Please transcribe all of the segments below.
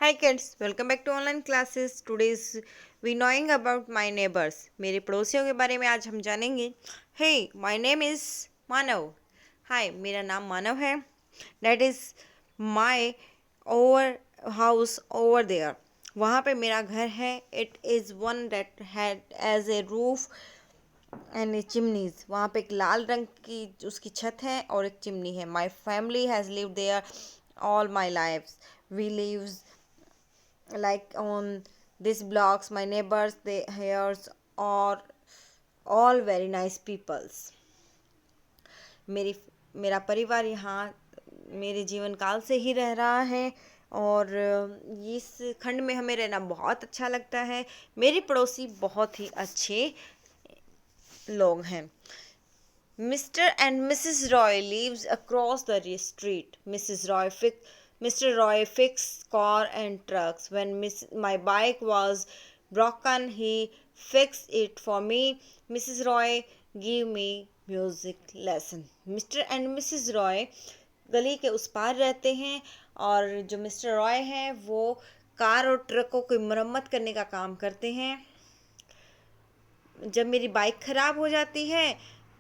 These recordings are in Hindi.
Hi kids, welcome back to online classes. Today's we knowing about my neighbors. मेरे पड़ोसियों के बारे में आज हम जानेंगे. Hey, my name is Manav. Hi, मेरा नाम मानव है. That is my over house over there. वहाँ पे मेरा घर है. It is one that had as a roof and a chimneys. वहाँ पे एक लाल रंग की उसकी छत है और एक चिमनी है. My family has lived there all my lives. We lives like on these blocks. My neighbors, they hairs are all very nice peoples. मेरी मेरा परिवार यहाँ मेरे जीवन काल से ही रह रहा है और इस खंड में हमें रहना बहुत अच्छा लगता है. मेरे पड़ोसी बहुत ही अच्छे लोग हैं. Mr. and Mrs. Roy lives across the street. Mr. Roy fixed car and trucks. When my bike was broken, he fixed it for me. Mrs. Roy gave me music lesson. Mr. and Mrs. Roy गली के उस पार रहते हैं और जो मिस्टर रॉय हैं वो कार और ट्रकों की मरम्मत करने का काम करते हैं. जब मेरी बाइक ख़राब हो जाती है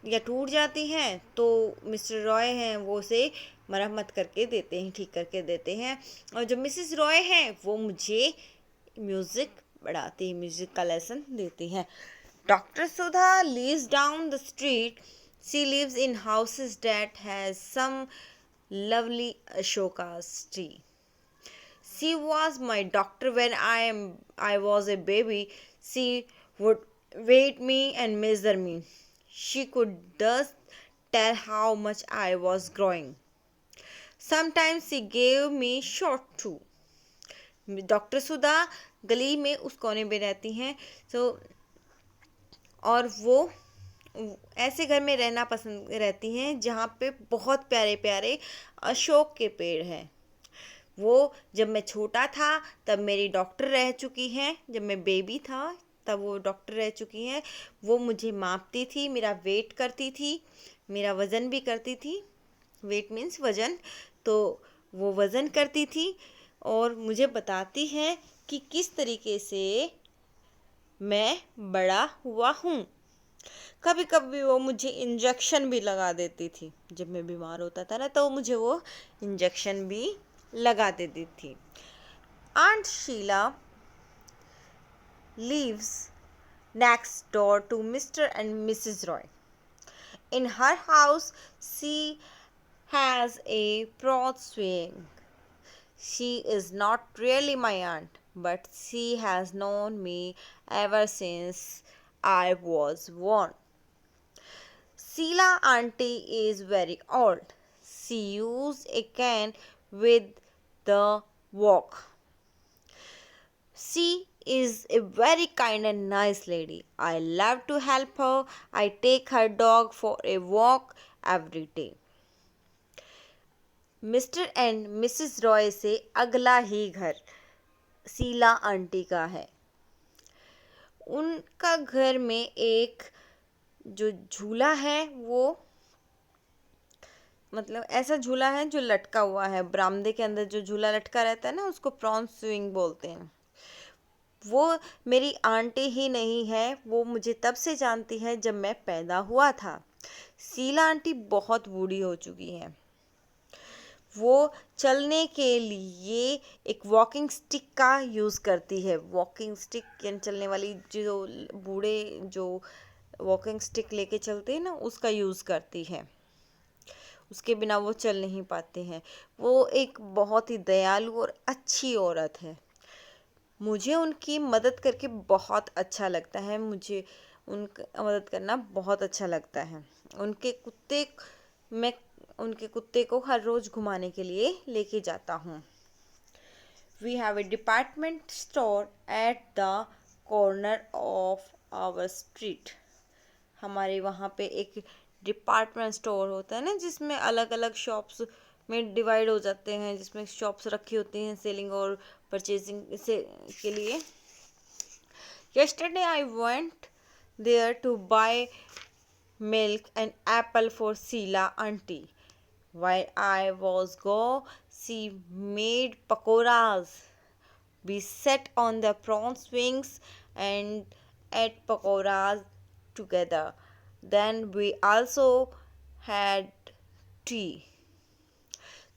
या टूट जाती है तो मिस्टर रॉय हैं वो उसे मरम्मत करके देते हैं, ठीक करके देते हैं. और जो मिसेस रॉय हैं वो मुझे म्यूज़िक पढ़ाती है, म्यूज़िक का लेसन देती हैं. Doctor Sudha lives down the street. She lives in houses that has some lovely Ashoka's tree. She was my doctor when I was a baby. She would weigh me and measure me. She could thus tell how much I was growing. Sometimes she gave me shot too. Doctor Sudha गली में उस कोने में रहती हैं और वो ऐसे घर में रहना पसंद रहती हैं जहाँ पे बहुत प्यारे प्यारे अशोक के पेड़ हैं. वो जब मैं छोटा था तब मेरी डॉक्टर रह चुकी हैं. जब मैं बेबी था तब वो डॉक्टर रह चुकी हैं. वो मुझे मापती थी, मेरा वेट करती थी, मेरा वज़न भी करती थी. वेट मीन्स वज़न. तो वो वज़न करती थी और मुझे बताती है कि किस तरीके से मैं बड़ा हुआ हूँ. कभी कभी वो मुझे इंजेक्शन भी लगा देती थी. जब मैं बीमार होता था ना तो मुझे वो इंजेक्शन भी लगा देती थी. Aunt Sheila lives next door to Mr. and Mrs. Roy. In her house, she has a broad swing. She is not really my aunt, but she has known me ever since I was born. Sheila auntie is very old. She uses a cane with the walk. She is a very kind and nice lady. I love to help her. I take her dog for a walk every day. Mister and Mrs Roy से अगला ही घर शीला आंटी का है. उनका घर में एक जो झूला है वो मतलब ऐसा झूला है जो लटका हुआ है. बरामदे के अंदर जो झूला लटका रहता है ना उसको प्रॉन स्विंग बोलते हैं. वो मेरी आंटी ही नहीं है, वो मुझे तब से जानती है जब मैं पैदा हुआ था. शीला आंटी बहुत बूढ़ी हो चुकी हैं. वो चलने के लिए एक वॉकिंग स्टिक का यूज़ करती है. वॉकिंग स्टिक यानी चलने वाली जो बूढ़े जो वॉकिंग स्टिक लेके चलते हैं ना उसका यूज़ करती है. उसके बिना वो चल नहीं पाते हैं. वो एक बहुत ही दयालु और अच्छी औरत है. मुझे उनकी मदद करके बहुत अच्छा लगता है. मुझे उनका मदद करना बहुत अच्छा लगता है. मैं उनके कुत्ते को हर रोज़ घुमाने के लिए लेके जाता हूँ. We have a department store at the corner of our street. हमारे वहाँ पे एक डिपार्टमेंट स्टोर होता है ना जिसमें अलग अलग शॉप्स में डिवाइड हो जाते हैं, जिसमें शॉप्स रखी होती हैं सेलिंग और परचेजिंग से के लिए. Yesterday I went there to buy milk and apple for Sheila auntie. While I was go, she made pakoras We sat on the prawn swings and ate pakoras together. Then we also had tea.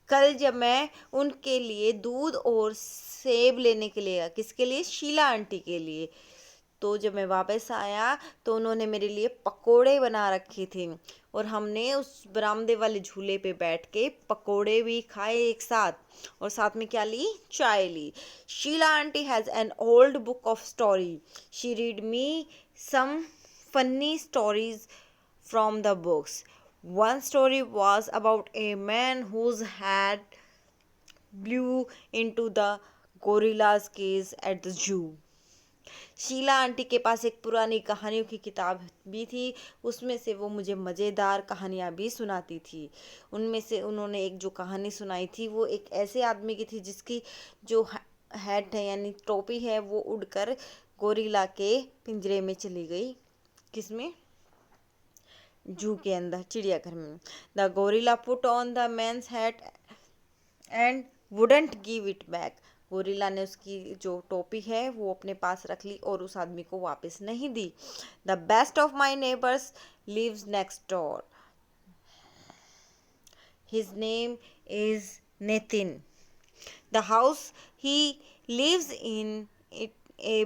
कल जब मैं उनके लिए दूध और सेब लेने के लिए गया, किसके लिए? शीला आंटी के लिए। तो जब मैं वापस आया तो उन्होंने मेरे लिए पकोड़े बना रखे थे और हमने उस बरामदे वाले झूले पे बैठ के पकोड़े भी खाए एक साथ, और साथ में क्या ली? चाय ली। Sheela aunty has an old book of story. She read me some funny stories from the books. One story was about a man whose head blew into the gorilla's cage at the zoo. Sheela aunty के पास एक पुरानी कहानियों की किताब भी थी, उसमें से वो मुझे मज़ेदार कहानियाँ भी सुनाती थी। उनमें से उन्होंने एक जो कहानी सुनाई थी वो एक ऐसे आदमी की थी जिसकी जो हैट है यानी टोपी है वो उड़कर गोरिल्ला के पिंजरे में चली गई। किसमें? जू के अंदर, चिड़ियाघर में। The gorilla put on the man's hat and wouldn't give it back. Gorilla ने उसकी जो टोपी है वो अपने पास रख ली और उस आदमी को वापस नहीं दी। The best of my neighbours lives next door. His name is Nitin. The house he lives in it a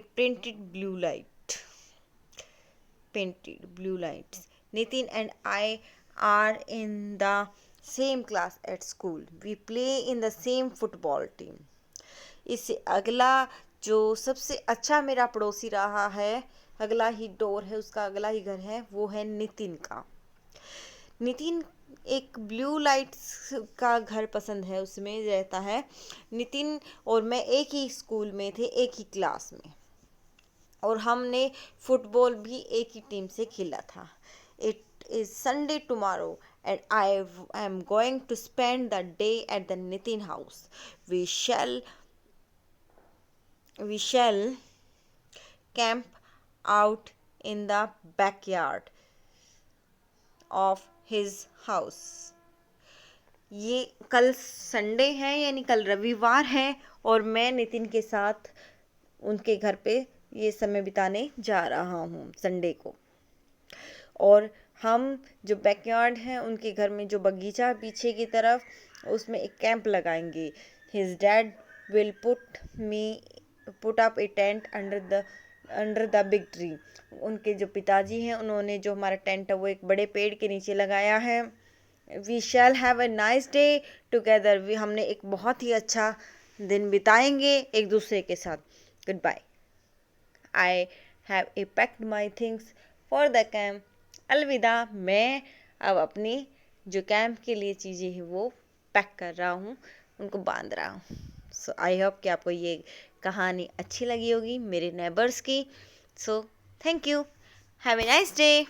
painted blue lights. Nitin and I are in the same class at school. We play in the same football team. इससे अगला जो सबसे अच्छा मेरा पड़ोसी रहा है, अगला ही डोर है, उसका अगला ही घर है, वो है नितिन का। नितिन एक ब्लू लाइट्स का घर पसंद है, उसमें रहता है। नितिन और मैं एक ही स्कूल में थे, एक ही क्लास में, और हमने फुटबॉल भी एक ही टीम से खेला था। It is Sunday tomorrow and I am going to spend the day at the Nitin house. We shall camp out in the backyard of his house. ये कल संडे है यानी कल रविवार है और मैं नितिन के साथ उनके घर पे ये समय बिताने जा रहा हूँ संडे को। और हम जो बैकयार्ड है उनके घर में जो बगीचा पीछे की तरफ, उसमें एक कैंप लगाएंगे। His dad will put up A tent under the big tree. उनके जो पिताजी हैं उन्होंने जो हमारा टेंट है वो एक बड़े पेड़ के नीचे लगाया है। We shall have a nice day together. हमने एक बहुत ही अच्छा दिन बिताएंगे एक दूसरे के साथ। Good bye. I have packed my things for the camp. अलविदा। मैं अब अपनी जो कैंप के लिए चीज़ें हैं वो पैक कर रहा हूँ, उनको बांध रहा हूँ। सो आई होप कि आपको ये कहानी अच्छी लगी होगी मेरे नेबर्स की। So thank you. Have a nice day.